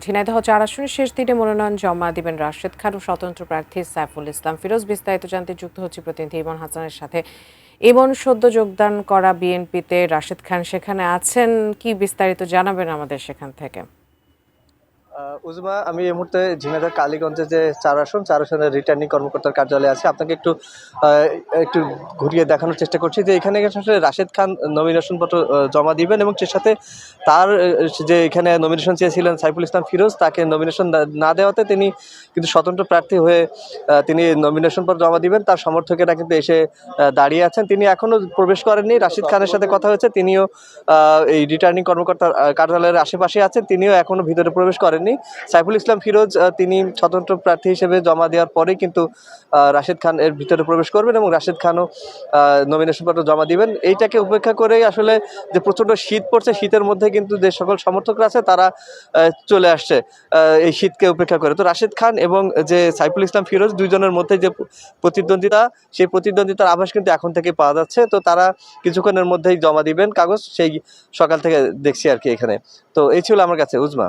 ঝিনাইদহ ৪ আসনের শেষ দিনে মনোনয়ন জমা দিবেন রাশেদ খান ও স্বতন্ত্র প্রার্থী সাইফুল ইসলাম ফিরোজ। বিস্তারিত জানতে যুক্ত হচ্ছে প্রতিনিধি ইমন হাসানের সাথে। ইমন, সদ্য যোগদান করা বিএনপিতে রাশেদ খান সেখানে আছেন, কি বিস্তারিত জানাবেন আমাদের সেখান থেকে? উজমা, আমি এই মুহূর্তে ঝিনাইদহ কালীগঞ্জে যে ৪ আসনের রিটার্নিং কর্মকর্তার কার্যালয়ে আছে। আপনাকে একটু ঘুরিয়ে দেখানোর চেষ্টা করছি যে এখানে আসলে রাশেদ খান নমিনেশন পত্র জমা দিবেন এবং সে সাথে তার যে এখানে নমিনেশন চেয়েছিলেন সাইফুল ইসলাম ফিরোজ, তাকে নমিনেশন না দেওয়াতে তিনি কিন্তু স্বতন্ত্র প্রার্থী হয়ে তিনি নমিনেশন পত্র জমা দিবেন। তার সমর্থকেরা কিন্তু এসে দাঁড়িয়ে আছেন। তিনি এখনও প্রবেশ করেননি। রাশেদ খানের সাথে কথা হয়েছে, তিনিও এই রিটার্নিং কর্মকর্তার কার্যালয়ের আশেপাশে আছেন, তিনিও এখনও ভিতরে প্রবেশ করেননি। সাইফুল ইসলাম ফিরোজ তিনি স্বতন্ত্র প্রার্থী হিসেবে জমা দেওয়ার পরে কিন্তু রাশেদ খান এর ভিতরে প্রবেশ করবেন এবং রাশেদ খানও নমিনেশন পত্র জমা দিবেন। এইটাকে উপেক্ষা করেই আসলে যে প্রচণ্ড শীত পড়ছে, শীতের মধ্যে কিন্তু যে সকল সমর্থকরা আছে তারা চলে আসছে এই শীতকে উপেক্ষা করে। তো রাশেদ খান এবং যে সাইফুল ইসলাম ফিরোজ, দুইজনের মধ্যে যে প্রতিদ্বন্দ্বিতা, সেই প্রতিদ্বন্দ্বিতার আভাস কিন্তু এখন থেকে পাওয়া যাচ্ছে। তো তারা কিছুক্ষণের মধ্যেই জমা দিবেন কাগজ, সেই সকাল থেকে দেখছি আর কি এখানে। তো এই ছিল আমার কাছে, উজমা।